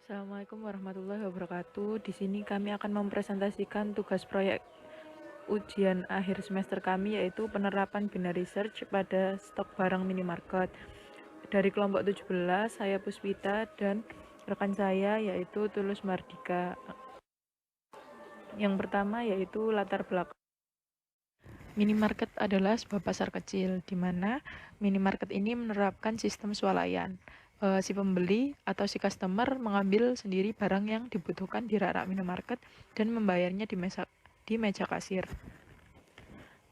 Assalamualaikum warahmatullahi wabarakatuh. Di sini kami akan mempresentasikan tugas proyek ujian akhir semester kami, yaitu penerapan binary search pada stok barang minimarket. Dari kelompok 17, saya Puspita dan rekan saya yaitu Tulus Mardika. Yang pertama yaitu latar belakang. Minimarket adalah sebuah pasar kecil, di mana minimarket ini menerapkan sistem swalayan. Si pembeli atau si customer mengambil sendiri barang yang dibutuhkan di rak-rak minimarket dan membayarnya di meja kasir.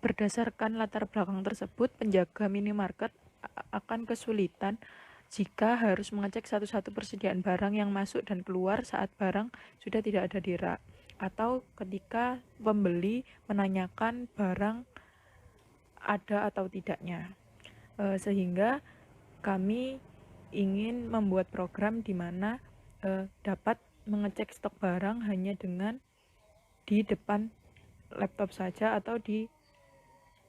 Berdasarkan latar belakang tersebut, penjaga minimarket akan kesulitan jika harus mengecek satu-satu persediaan barang yang masuk dan keluar saat barang sudah tidak ada di rak, atau ketika pembeli menanyakan barang ada atau tidaknya. Sehingga kami ingin membuat program di mana dapat mengecek stok barang hanya dengan di depan laptop saja atau di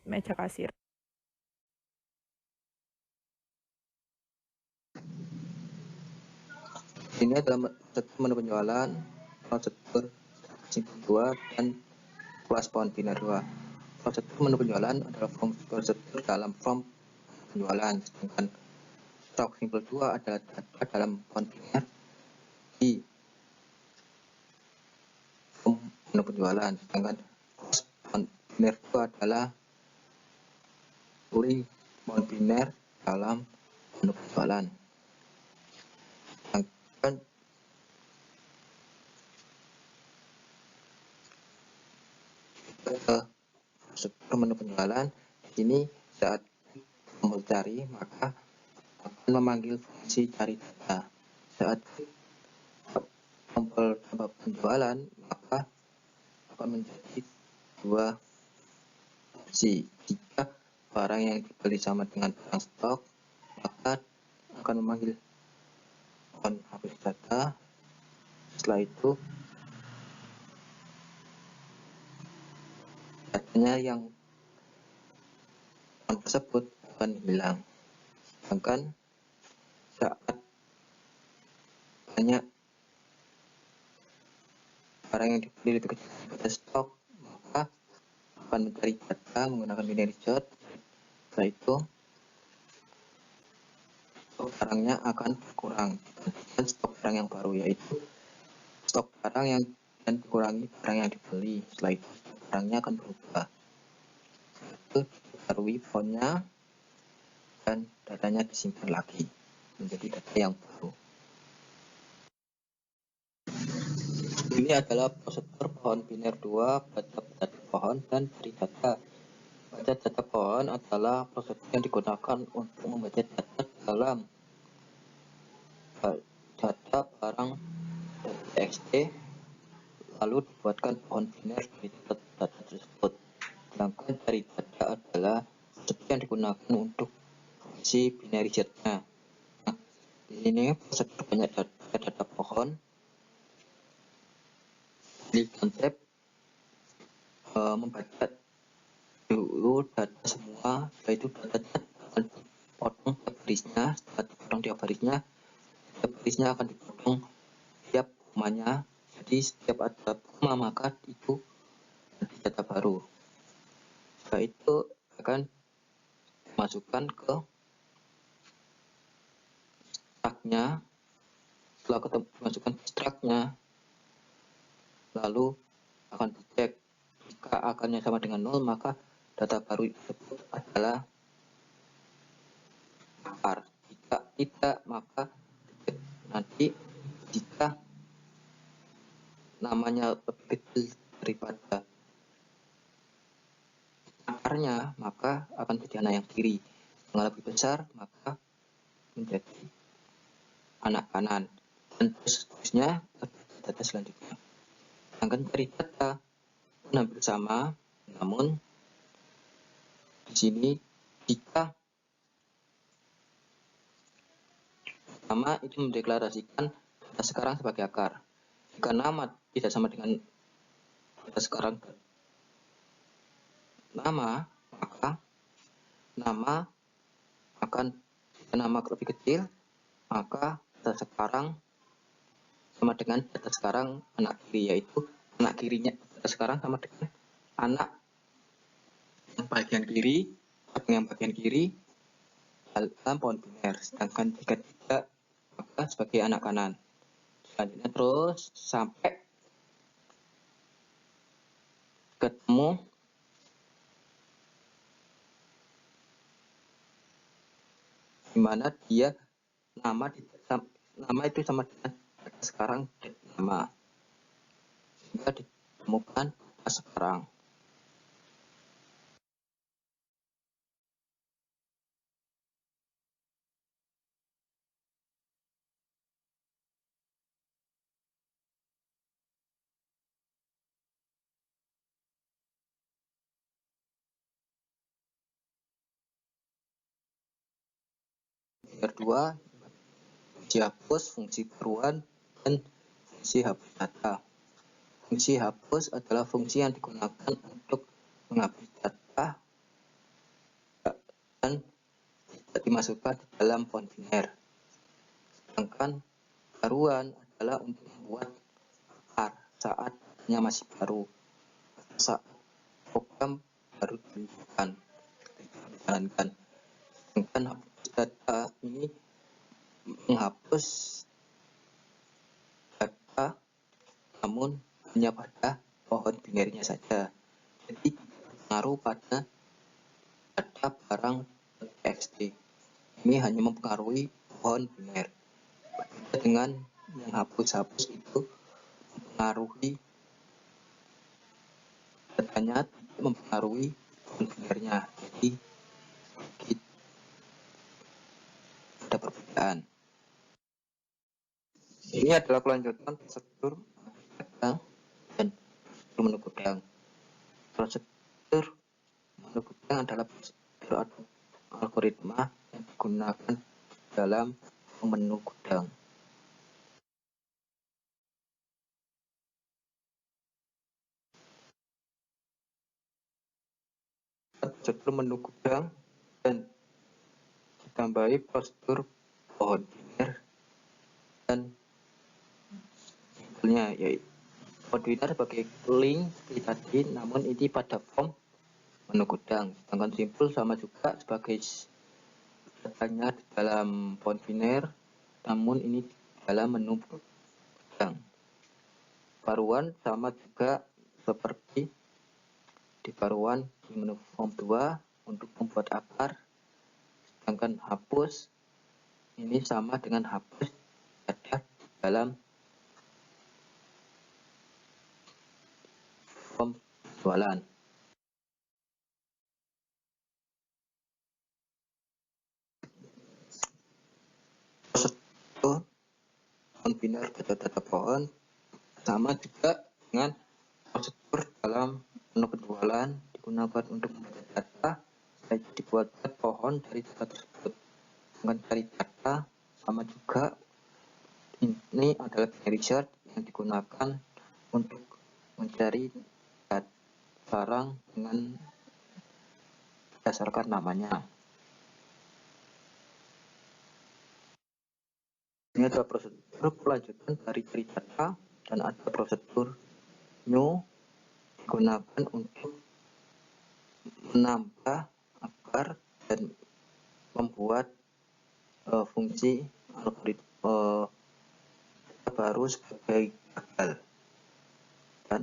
meja kasir. Ini adalah menu penjualan, prosedur simpel 2 dan kelas pohon biner 2. Prosedur menu penjualan adalah prosedur dalam form penjualan, sedangkan stok simpel 2 adalah data dalam pohon biner di form menu penjualan, sedangkan kelas pohon biner 2 adalah link pohon biner dalam menu penjualan. Sedangkan prosedur menu penjualan di sini saat mencari maka akan memanggil fungsi cari data. Saat tombol penjualan maka akan menjadi dua opsi. Jika barang yang dibeli sama dengan barang stok, maka akan memanggil on hapus data. Setelah itu datanya yang on tersebut akan hilang. Sedangkan saat banyak barang yang dibeli lebih kecil daripada stok, maka akan mencari data menggunakan binary search. Setelah itu stok barangnya akan berkurang dan stok barang yang baru, yaitu stok barang yang dan dikurangi barang yang dibeli. Setelah itu stok barangnya akan berubah. Itu diperbarui fontnya dan datanya disimpan lagi menjadi data yang baru. Ini adalah prosedur pohon biner 2, baca data pohon dan cari data. Baca data pohon adalah prosedur yang digunakan untuk membaca data dalam data barang txt, lalu dibuatkan pohon biner dari data tersebut. Sedangkan cari data adalah prosedur yang digunakan untuk fungsi binary search-nya. Nah, di sini prosedur banyak data pohon. Di konsep membaca dulu data semua, yaitu data akan dipotong tiap barisnya. Setelah dipotong tiap barisnya akan dipotong tiap komanya. Jadi setiap ada koma maka itu ada data baru. Setelah itu akan dimasukkan ke struknya. Setelah dimasukkan ke struknya, lalu akan dicek. Jika akarnya sama dengan 0, maka data baru tersebut adalah akar. Jika tidak, maka dicek nanti jika namanya lebih kecil daripada akarnya, maka akan menjadi anak yang kiri. Jika lebih besar, maka menjadi anak kanan. Dan seterusnya data selanjutnya. Sedangkan cari data hampir sama, namun di sini jika nama itu mendeklarasikan data sekarang sebagai akar. Jika nama tidak sama dengan data sekarang nama, maka nama akan jika nama lebih kecil, maka data sekarang sama dengan data sekarang anak kiri, yaitu anak kirinya data sekarang sama dengan anak yang bagian kiri, dalam pohon biner, sedangkan jika tidak maka sebagai anak kanan. Selanjutnya terus sampai ketemu di mana dia nama itu sama dengan data sekarang nama, sehingga ditemukan data sekarang. Kedua, fungsi hapus, fungsi baruan, dan fungsi hapus data. Fungsi hapus adalah fungsi yang digunakan untuk menghapus data dan tidak dimasukkan di dalam pohon biner. Sedangkan baruan adalah untuk membuat akar saat datanya masih baru, saat program baru dijalankan. Sedangkan hapus data ini menghapus data namun hanya pada pohon binernya saja, jadi berpengaruh pada data barang txt. Ini hanya mempengaruhi pohon biner, berbeda dengan yang hapus itu mempengaruhi datanya, tidak mempengaruhi pohon binernya, jadi ada perbedaan. Ini adalah kelanjutan prosedur data dan prosedur menu gudang. Prosedur menu gudang adalah prosedur atau algoritma yang digunakan dalam menu gudang. Prosedur menu gudang dan ditambahi prosedur pohon biner dan simpelnya, yaitu pohon biner sebagai link seperti tadi, namun ini pada form menu gudang. Sedangkan simpel sama juga sebagai datanya di dalam pohon biner, namun ini di dalam menu gudang. Baruan sama juga seperti di baruan di menu form 2 untuk membuat akar. Sedangkan hapus ini sama dengan hapus ada di dalam form jualan. Prosedur pohon biner data pohon sama juga dengan prosedur dalam menu penjualan, digunakan untuk membuat data, setelah itu dibuat pohon dari data tersebut. Dengan cari data sama juga, ini adalah binary search yang digunakan untuk mencari barang dengan berdasarkan namanya. Ini adalah prosedur kelanjutan dari cari data, dan ada prosedur new digunakan untuk menambah akar dan membuat fungsi algoritma baru sebagai gagal. Dan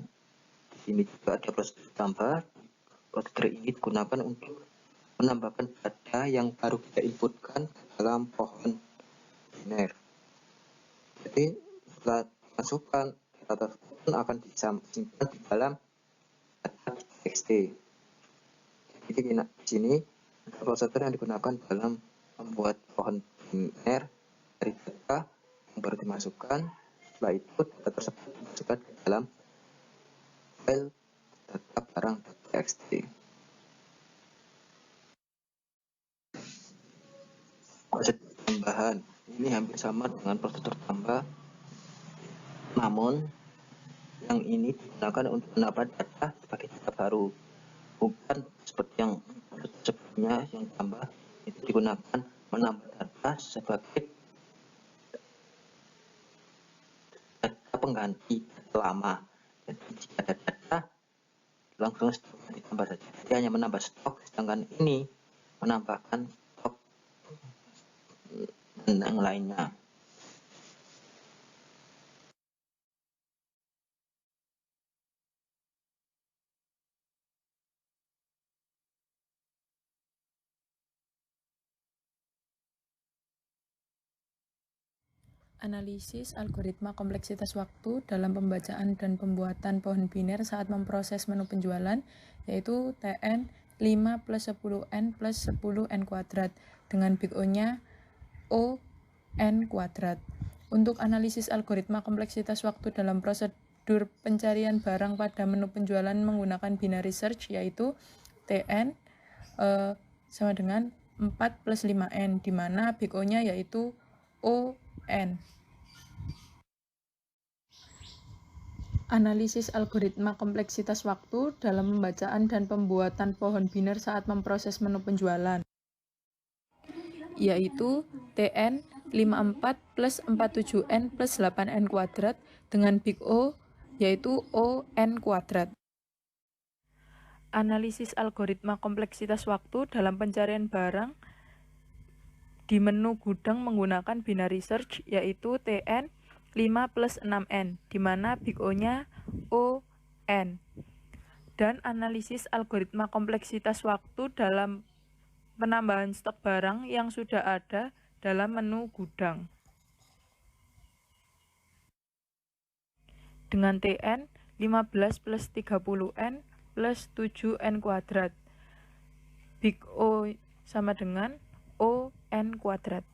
di sini juga ada prosedur tambah. Prosedur ini digunakan untuk menambahkan data yang baru kita inputkan ke dalam pohon biner. Jadi setelah masukkan data tersebut akan disimpan di dalam data txt. Jadi di sini ada prosedur yang digunakan dalam membuat pohon biner dari data yang baru dimasukkan. Setelah itu data tersebut dimasukkan ke dalam file data barang txt. Prosedur tambahan ini hampir sama dengan prosedur tambah, namun yang ini digunakan untuk menambah data sebagai data baru, bukan seperti yang sebelumnya yang tambah itu digunakan menambah data sebagai pengganti data lama. Jadi jika ada data langsung stok ditambah saja. Jadi hanya menambah stok, sedangkan ini menambahkan stok dan yang lainnya. Analisis algoritma kompleksitas waktu dalam pembacaan dan pembuatan pohon biner saat memproses menu penjualan, yaitu TN 5 plus 10N plus 10N kuadrat dengan Big O-nya ON kuadrat. Untuk analisis algoritma kompleksitas waktu dalam prosedur pencarian barang pada menu penjualan menggunakan binary search, yaitu TN sama dengan 4 plus 5N, di mana Big O-nya yaitu ON. Analisis algoritma kompleksitas waktu dalam pembacaan dan pembuatan pohon biner saat memproses menu penjualan, yaitu TN 54 plus 47N plus 8N kuadrat dengan Big O yaitu ON kuadrat. Analisis algoritma kompleksitas waktu dalam pencarian barang di menu gudang menggunakan binary search, yaitu TN 5 plus 6N, di mana Big O-nya ON. Dan analisis algoritma kompleksitas waktu dalam penambahan stok barang yang sudah ada dalam menu gudang, dengan TN 15 plus 30N plus 7N kuadrat. Big O sama dengan ON kuadrat.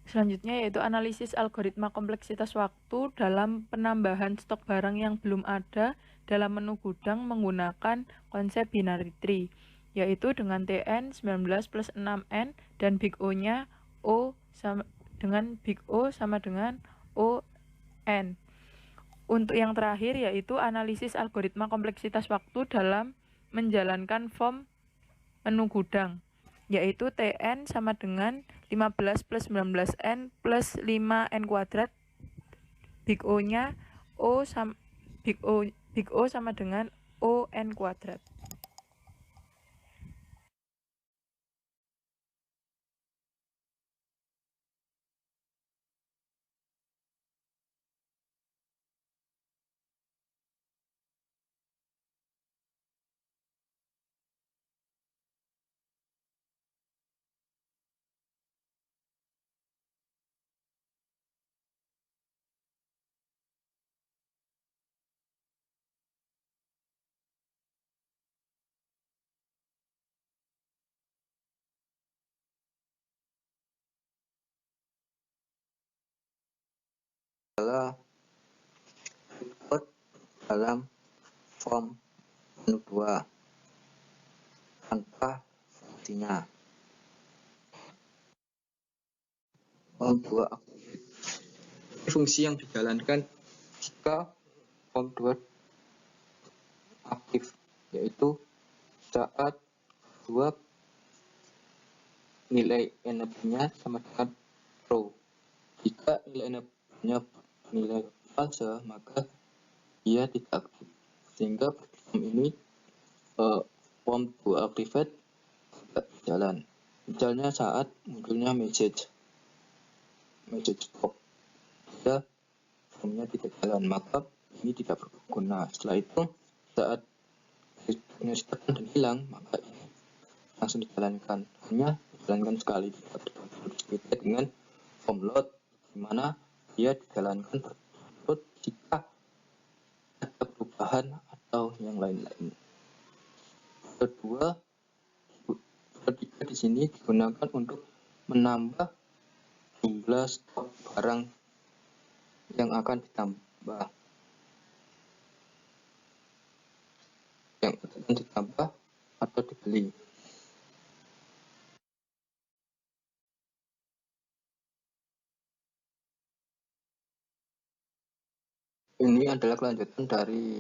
Selanjutnya yaitu analisis algoritma kompleksitas waktu dalam penambahan stok barang yang belum ada dalam menu gudang menggunakan konsep binary tree, yaitu dengan TN 19 plus 6N dan Big O-nya O sama dengan Big O sama dengan ON. Untuk yang terakhir yaitu analisis algoritma kompleksitas waktu dalam menjalankan form menu gudang, yaitu TN sama dengan 15 plus 19N plus 5N kuadrat, Big O-nya Big O sama dengan ON kuadrat. Adalah berikut dalam form menu 2 tanpa fungsinya. Form 2 aktif. Fungsi yang dijalankan jika form 2 aktif, yaitu saat dua nilai NF-nya sama dengan true. Jika nilai NF-nya nilai false, maka dia tidak aktif. Sehingga form ini form 2 activate tidak jalan. Misalnya saat munculnya message stop, jika formnya tidak jalan, maka ini tidak berguna. Setelah itu saat disebutkan dan hilang, maka ini langsung dijalankan. Hanya dijalankan sekali, tidak berbeda dengan form load, di mana dia dijalankan berturut jika ada perubahan atau yang lain-lain. Kedua, ketiga di sini digunakan untuk menambah jumlah stok barang yang akan ditambah, atau dibeli. Ini adalah kelanjutan dari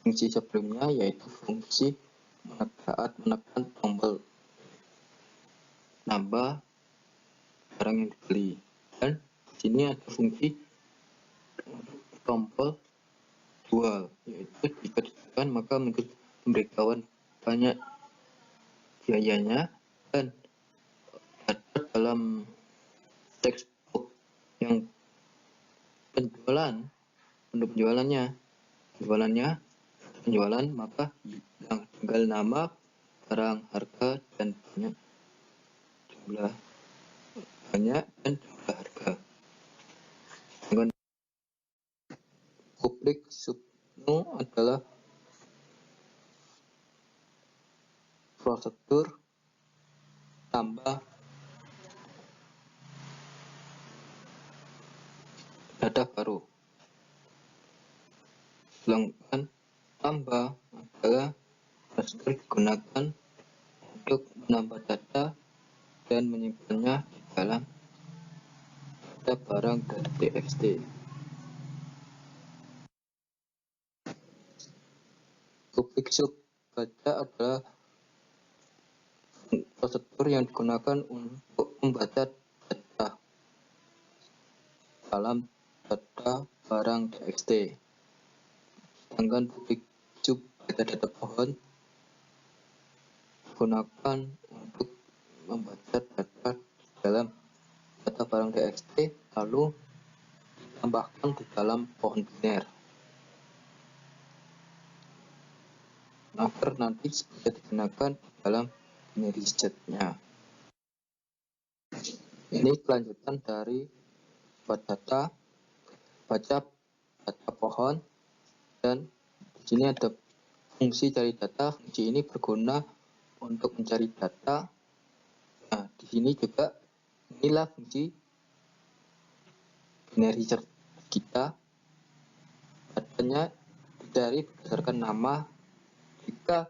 fungsi sebelumnya, yaitu fungsi saat menekan tombol nambah barang yang dibeli, dan sini ada fungsi tombol jual, yaitu jika ditekan maka memberitahukan banyak biayanya dan ada dalam textbook yang penjualan maka yang tinggal nama, barang, harga, dan jumlah banyak dan jumlah harga. Dengan publik subno adalah prosedur tambah data baru. Sedangkan tambah adalah prosedur digunakan untuk menambah data dan menyimpannya di dalam data barang dan txt. Public sub baca adalah prosedur yang digunakan untuk membaca data dalam data barang txt. Sedangkan public sub baca data pohon digunakan untuk membaca data dalam data barang txt lalu ditambahkan di dalam pohon biner agar nanti bisa digunakan dalam binary search-nya. Ini kelanjutan dari baca data pohon, dan di sini ada fungsi cari data. Fungsi ini berguna untuk mencari data. Nah, di sini juga inilah fungsi binary search kita. Datanya dari berdasarkan nama. Jika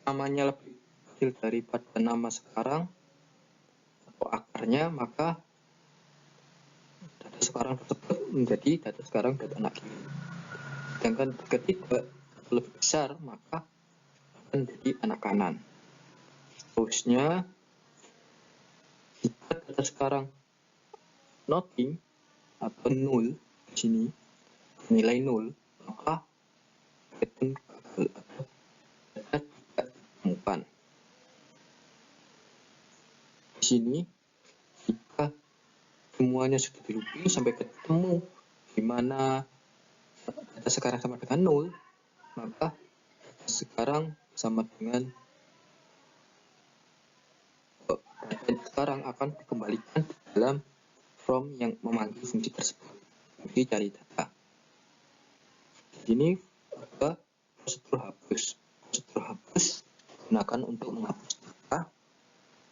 namanya lebih kecil daripada nama sekarang atau akarnya, maka data sekarang tersebut menjadi data sekarang data anak kiri. Sedangkan jika tidak lebih besar, maka akan menjadi anak kanan. Terusnya, jika data sekarang nothing atau nol di sini, nilai nol, maka return gagal atau data tidak ditemukan. Di sini, jika semuanya sudah dilooping sampai ketemu di mana data sekarang sama dengan nol, maka data sekarang sama dengan data sekarang akan dikembalikan di dalam from yang memanggil fungsi tersebut, fungsi cari data. Di sini ada prosedur hapus. Prosedur hapus digunakan untuk menghapus data,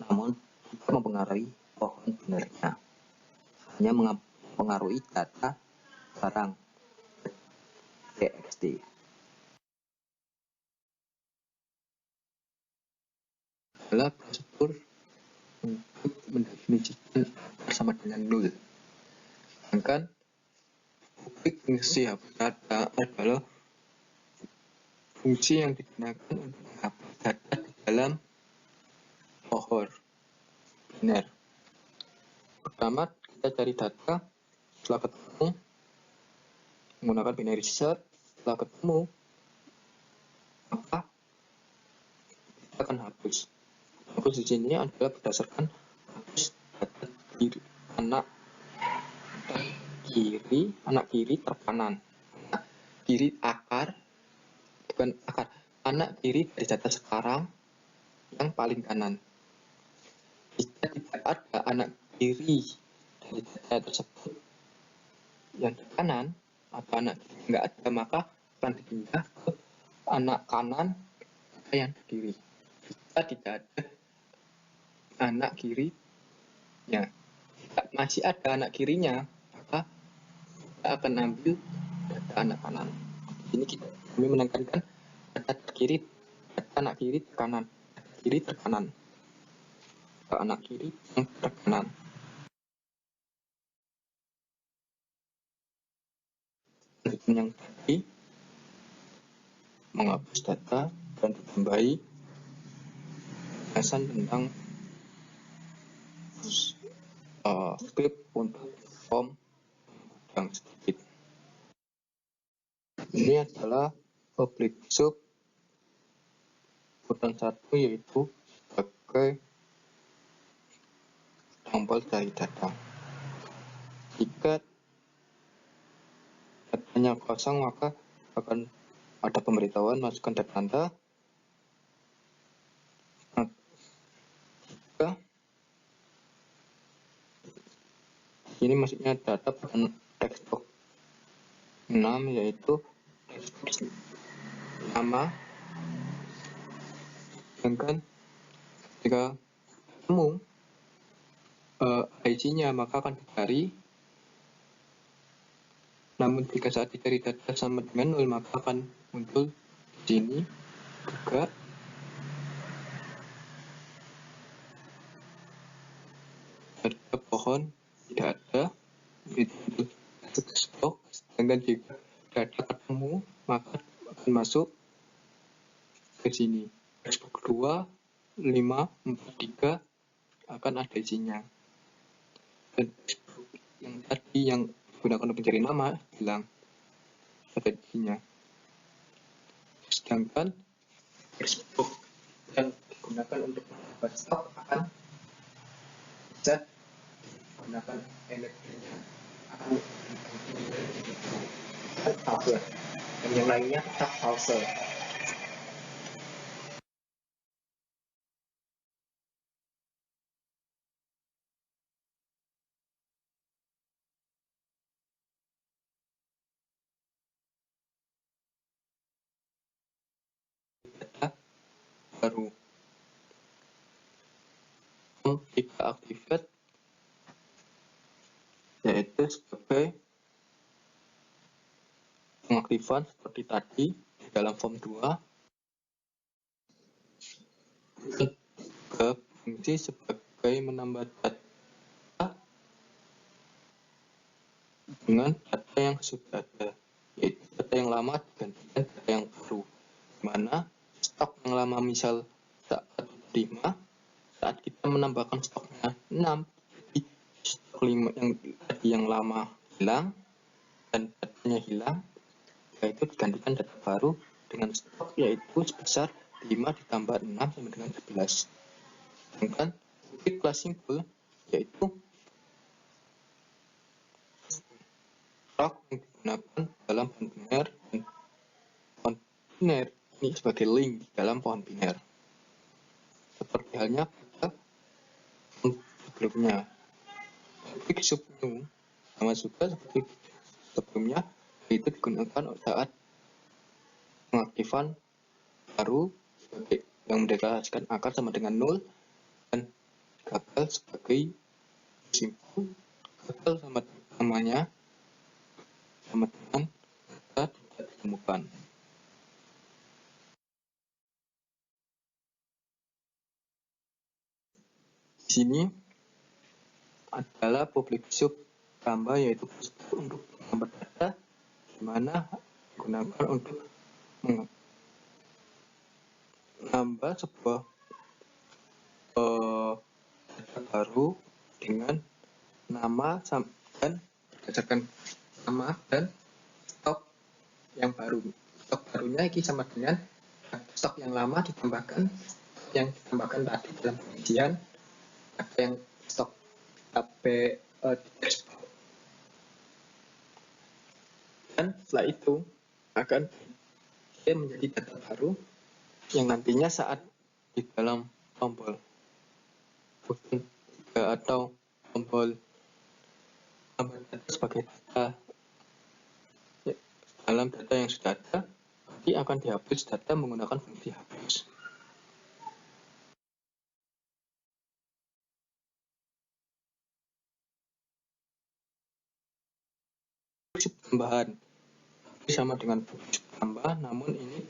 namun tidak mempengaruhi pohon binernya, hanya mempengaruhi data barang txt. Adalah prosedur untuk mendefinisikan bersama dengan nol. Sedangkan publik fungsi hapus data adalah fungsi yang digunakan untuk menghapus data di dalam pohon biner. Pertama, kita cari data. Setelah ketemu, menggunakan binary search. Setelah ketemu, maka kita akan hapus. Hapus di sini adalah berdasarkan hapus data kiri anak kiri terkanan, anak kiri akar, bukan akar, anak kiri dari data sekarang yang paling kanan. Jika tidak ada anak kiri dari data tersebut yang di kanan atau anak kiri nggak ada, maka akan dipindah ke anak kanan yang di kiri. Jika tidak ada anak kirinya, jika masih ada anak kirinya, maka kita akan ambil data anak kanan. Di sini kami menekankan data kiri, data anak kiri terkanan, data kiri terkanan, data anak kiri yang terkanan. Yang tadi menghapus data dan ditambahi penjelasan tentang script untuk form yang sedikit. Ini adalah public sub urutan 1, yaitu sebagai tombol dari data. Jika datanya kosong, maka akan ada pemberitahuan masukkan data Anda. Jika ini maksudnya data bukan text box 6, yaitu text box nama. Sedangkan jika ketemu ID-nya, maka akan dicari. Namun jika saat dicari data sama dengan 0, maka akan muncul di sini juga data pohon tidak ada, itu text box. Sedangkan jika data ketemu, maka akan masuk ke sini. Text box 2, 5, 4, 3 akan ada isinya. Dan text box yang tadi yang digunakan untuk mencari nama hilang, ada isinya. Sedangkan text box yang digunakan untuk membuat stok akan bisa digunakan energinya akan buffer, dan yang lainnya tetap false. Data baru jika activate, yaitu sebagai pengaktifan seperti tadi di dalam form 2, ke fungsi sebagai menambah data dengan data yang sudah ada, yaitu data yang lama digantikan data yang baru, dimana stok yang lama misal saat 5, saat kita menambahkan stoknya 6, jadi stok 5 yang tadi yang lama hilang dan datanya hilang, yaitu digantikan data baru dengan stok yaitu sebesar 5 ditambah 6 sama dengan 11. Sedangkan bukti kelas simpel yaitu stok yang digunakan dalam pohon biner, dan pohon biner ini sebagai link di dalam pohon biner, seperti halnya pada sebelumnya. Public sub new sama juga seperti sebelumnya, itu digunakan saat pengaktifan baru sebagai yang mendeklarasikan akar sama dengan 0, dan gagal sebagai simpul, gagal sama namanya sama dengan data tidak ditemukan. Di sini adalah public sub tambah, yaitu untuk menambah data, di mana digunakan untuk menambah sebuah data baru dengan nama dan berdasarkan nama dan stok yang baru. Stok barunya ini sama dengan stok yang lama ditambahkan yang ditambahkan tadi dalam pengisian, ada yang stok HP di dashboard. Dan setelah itu akan dia menjadi data baru yang nantinya saat di dalam tombol button atau tombol tambah data sebagai data dalam data yang sudah ada, nanti akan dihapus data menggunakan fungsi hapus. Fungsi tambahan sama dengan fungsi tambah, namun ini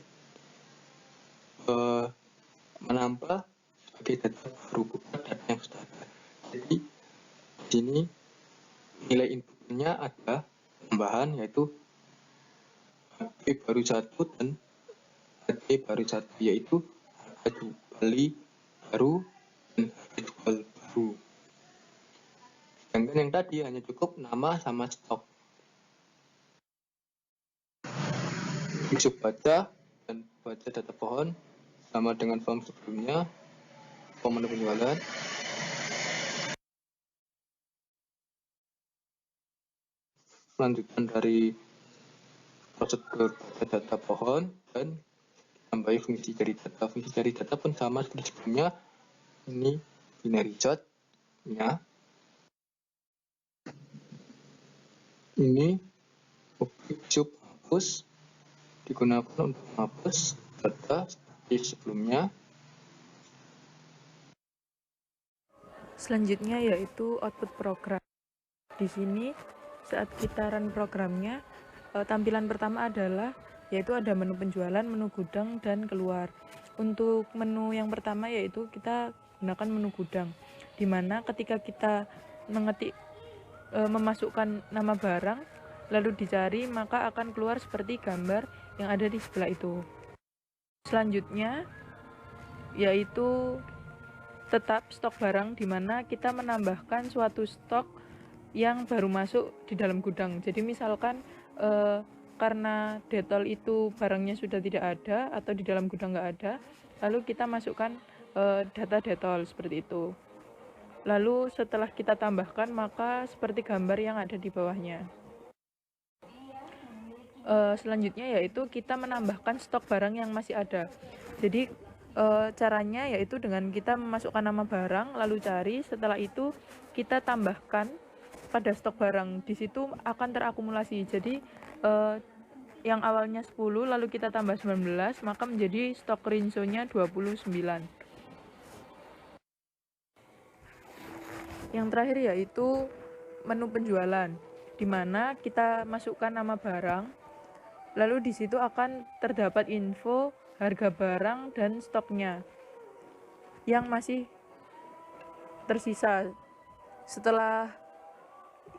menambah sebagai data baru, bukan data yang sudah ada. Jadi di sini nilai inputnya ada tambahan, yaitu HP baru 1 dan HP baru 1, yaitu harga beli baru dan harga jual baru. Sedangkan yang tadi hanya cukup nama sama stok. Bisa baca dan baca data pohon sama dengan form sebelumnya, form menu penjualan. Lanjutkan dari prosedur baca data pohon dan tambahi fungsi cari data. Fungsi cari data pun sama seperti sebelumnya. Ini binary search-nya. Ini objek sub hapus digunakan untuk menghapus data seperti sebelumnya. Selanjutnya yaitu output program. Di sini saat kita run programnya, tampilan pertama adalah yaitu ada menu penjualan, menu gudang, dan keluar. Untuk menu yang pertama yaitu kita gunakan menu gudang, dimana ketika kita mengetik memasukkan nama barang lalu dicari, maka akan keluar seperti gambar yang ada di sebelah itu. Selanjutnya yaitu tetap stok barang, di mana kita menambahkan suatu stok yang baru masuk di dalam gudang. Jadi misalkan karena detol itu barangnya sudah tidak ada atau di dalam gudang nggak ada, lalu kita masukkan data detol seperti itu. Lalu setelah kita tambahkan, maka seperti gambar yang ada di bawahnya. Selanjutnya yaitu kita menambahkan stok barang yang masih ada. Jadi caranya yaitu dengan kita memasukkan nama barang lalu cari, setelah itu kita tambahkan pada stok barang. Di situ akan terakumulasi. Jadi yang awalnya 10 lalu kita tambah 19, maka menjadi stok rinsonya 29. Yang terakhir yaitu menu penjualan, di mana kita masukkan nama barang, lalu di situ akan terdapat info harga barang dan stoknya yang masih tersisa. Setelah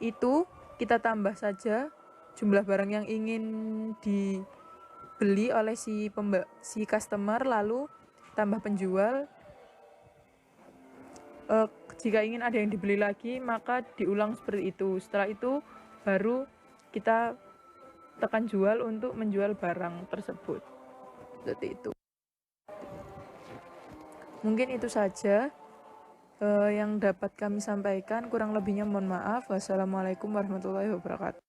itu kita tambah saja jumlah barang yang ingin dibeli oleh si customer, lalu tambah penjual. Jika ingin ada yang dibeli lagi, maka diulang seperti itu. Setelah itu baru kita tekan jual untuk menjual barang tersebut. Seperti itu. Mungkin itu saja yang dapat kami sampaikan. Kurang lebihnya mohon maaf. Wassalamualaikum warahmatullahi wabarakatuh.